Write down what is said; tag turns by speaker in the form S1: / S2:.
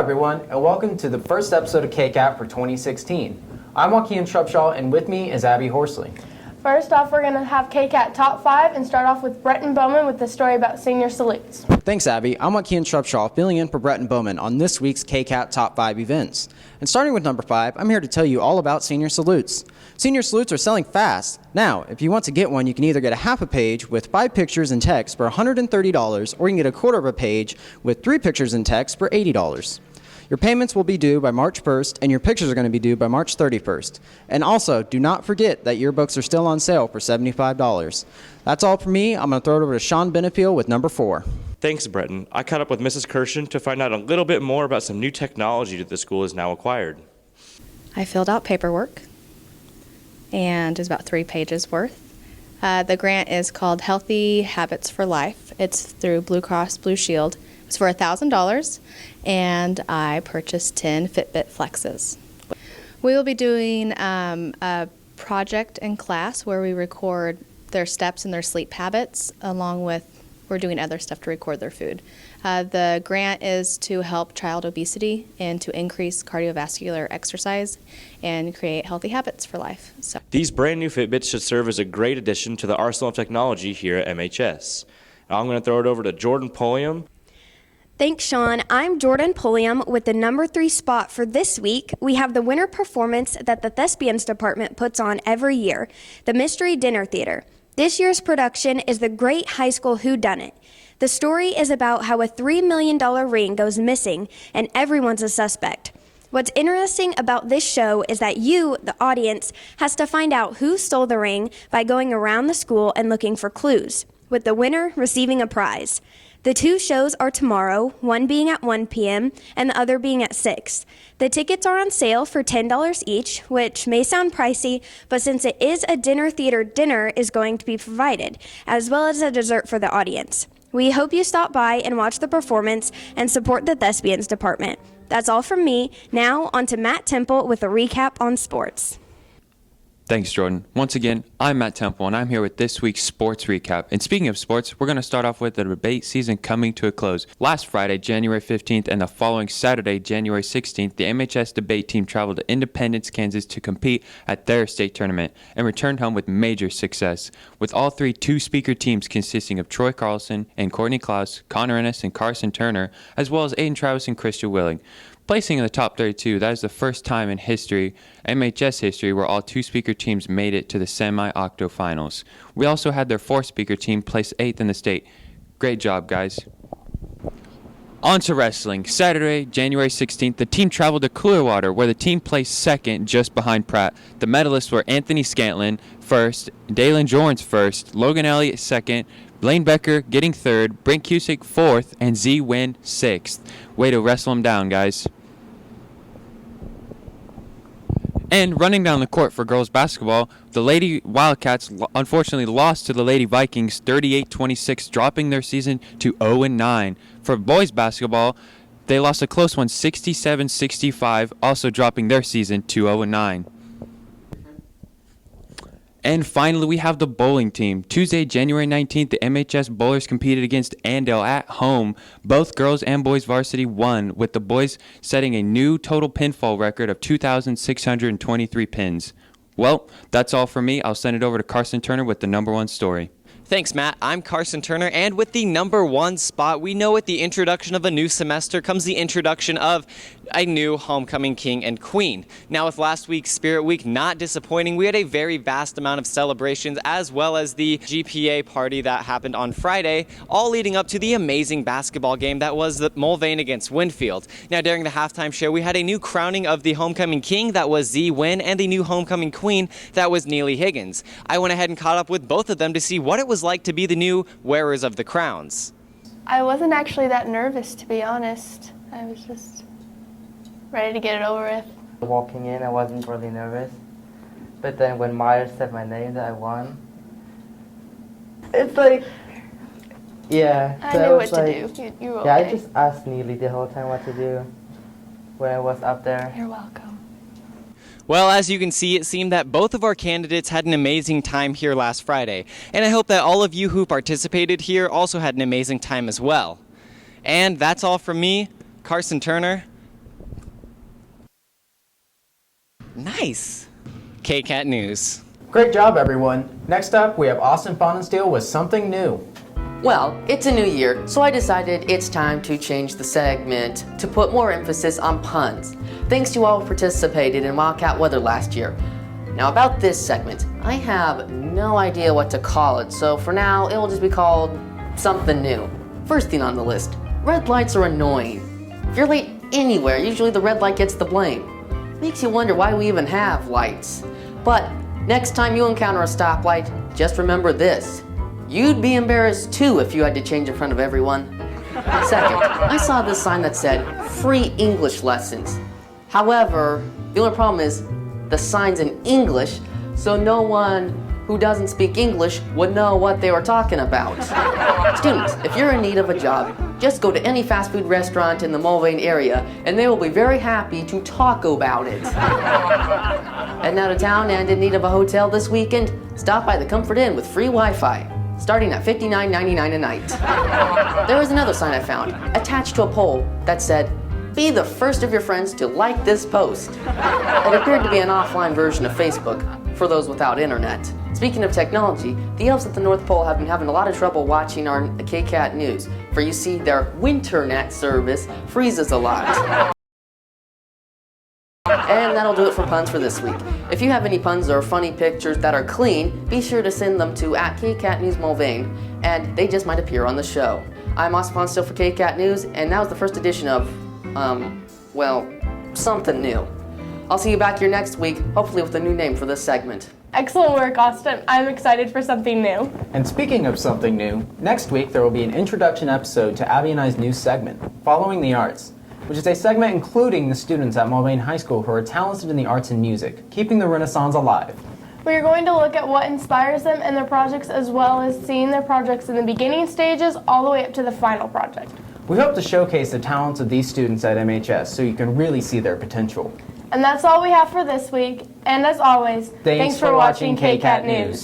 S1: everyone, and welcome to the first episode of Kcat for 2016. I'm Joaquin Shrubshaw, and with me is Abby Horsley.
S2: First off, we're going to have Kcat Top 5 and start off with Bretton Bowman with the story about senior salutes.
S1: Thanks, Abby. I'm Joaquin Shrubshaw, filling in for Bretton Bowman on this week's Kcat Top 5 events. And starting with number 5, I'm here to tell you all about senior salutes. Senior salutes are selling fast. Now, if you want to get one, you can either get a half a page with 5 pictures and text for $130, or you can get a quarter of a page with 3 pictures and text for $80. Your payments will be due by March 1st, and your pictures are going to be due by March 31st. And also, do not forget that yearbooks are still on sale for $75. That's all for me. I'm going to throw it over to Sean Benefeil with number 4.
S3: Thanks, Bretton. I caught up with Mrs. Karsan to find out a little bit more about some new technology that the school has now acquired.
S4: I filled out paperwork, and it's about 3 pages worth. The grant is called Healthy Habits for Life. It's through Blue Cross Blue Shield. It's for $1,000, and I purchased 10 Fitbit Flexes. We will be doing a project in class where we record their steps and their sleep habits, along with we're doing other stuff to record their food. The grant is to help child obesity and to increase cardiovascular exercise and create healthy habits for life. So
S3: These brand new Fitbits should serve as a great addition to the arsenal of technology here at MHS. Now I'm going to throw it over to Jordan Pulliam.
S5: Thanks, Sean. I'm Jordan Pulliam with the number 3 spot for this week. We have the winter performance that the Thespians Department puts on every year, the Mystery Dinner Theater. This year's production is the Great High School Whodunit. The story is about how a $3 million ring goes missing and everyone's a suspect. What's interesting about this show is that you, the audience, has to find out who stole the ring by going around the school and looking for clues, with the winner receiving a prize. The 2 shows are tomorrow, one being at 1 p.m. and the other being at 6. The tickets are on sale for $10 each, which may sound pricey, but since it is a dinner theater, dinner is going to be provided, as well as a dessert for the audience. We hope you stop by and watch the performance and support the Thespians Department. That's all from me. Now, on to Matt Temple with a recap on sports.
S6: Thanks, Jordan. Once again, I'm Matt Temple, and I'm here with this week's sports recap. And speaking of sports, we're going to start off with the debate season coming to a close. Last Friday, January 15th, and the following Saturday, January 16th, the MHS debate team traveled to Independence, Kansas to compete at their state tournament and returned home with major success, with all 3 two-speaker teams consisting of Troy Carlson and Courtney Klaus, Connor Ennis and Karsan Turner, as well as Aiden Travis and Christian Willing. Placing in the top 32, that is the first time in history, MHS history, where all two-speaker teams made it to the semi-octo finals. We also had their 4-speaker team place 8th in the state. Great job, guys. On to wrestling. Saturday, January 16th, the team traveled to Clearwater, where the team placed 2nd just behind Pratt. The medalists were Anthony Scantlin, 1st, Dalen Jorns 1st, Logan Elliott 2nd, Blaine Becker getting 3rd, Brent Cusick 4th, and Z Wynn 6th. Way to wrestle him down, guys. And running down the court for girls basketball, the Lady Wildcats unfortunately lost to the Lady Vikings 38-26, dropping their season to 0-9. For boys basketball, they lost a close one 67-65, also dropping their season to 0-9. And finally, we have the bowling team. Tuesday, January 19th, the MHS bowlers competed against Andale at home. Both girls and boys varsity won, with the boys setting a new total pinfall record of 2,623 pins. Well, that's all from me. I'll send it over to Karsan Turner with the number 1 story.
S7: Thanks, Matt. I'm Karsan Turner, and with the number 1 spot, we know with the introduction of a new semester comes the introduction of a new homecoming king and queen. Now, with last week's Spirit Week not disappointing, we had a very vast amount of celebrations, as well as the GPA party that happened on Friday, all leading up to the amazing basketball game that was the Mulvane against Winfield. Now, during the halftime show, we had a new crowning of the homecoming king that was Z Wynn, and the new homecoming queen that was Neely Higgins. I went ahead and caught up with both of them to see what it was like to be the new wearers of the crowns.
S2: I wasn't actually that nervous, to be honest. I was just ready to get it over with.
S8: Walking in, I wasn't really nervous. But then when Myers said my name that I won, it's like, yeah.
S2: I knew what to do. You were okay.
S8: Yeah, I just asked Neely the whole time what to do when I was up there.
S2: You're welcome.
S7: Well, as you can see, it seemed that both of our candidates had an amazing time here last Friday, and I hope that all of you who participated here also had an amazing time as well. And that's all from me, Karsan Turner. Nice. Kcat News.
S1: Great job, everyone. Next up, we have Austin Fonensteel with something new.
S9: Well, it's a new year, so I decided it's time to change the segment to put more emphasis on puns. Thanks to all who participated in Wildcat Weather last year. Now about this segment, I have no idea what to call it, so for now it will just be called something new. First thing on the list, red lights are annoying. If you're late anywhere, usually the red light gets the blame. Makes you wonder why we even have lights. But next time you encounter a stoplight, just remember this. You'd be embarrassed too if you had to change in front of everyone. Second, I saw this sign that said, free English lessons. However, the only problem is the sign's in English, so no one who doesn't speak English would know what they were talking about. Students, if you're in need of a job, just go to any fast food restaurant in the Mulvane area and they will be very happy to talk about it. Heading out of town and in need of a hotel this weekend? Stop by the Comfort Inn with free Wi-Fi, starting at $59.99 a night. There was another sign I found, attached to a pole, that said, be the first of your friends to like this post. It appeared to be an offline version of Facebook, for those without internet. Speaking of technology, the elves at the North Pole have been having a lot of trouble watching our Kcat News, for you see their winternet service freezes a lot. And that'll do it for puns for this week. If you have any puns or funny pictures that are clean, be sure to send them to @Kcat News Mulvane, and they just might appear on the show. I'm Austin Fonensteel for Kcat News, and that was the first edition of, well, something new. I'll see you back here next week, hopefully with a new name for this segment.
S2: Excellent work, Austin. I'm excited for something new.
S1: And speaking of something new, next week there will be an introduction episode to Abby and I's new segment, Following the Arts, which is a segment including the students at Mulvane High School who are talented in the arts and music, keeping the Renaissance alive.
S2: We are going to look at what inspires them and their projects, as well as seeing their projects in the beginning stages all the way up to the final project.
S1: We hope to showcase the talents of these students at MHS so you can really see their potential.
S2: And that's all we have for this week. And as always, thanks for watching Kcat News.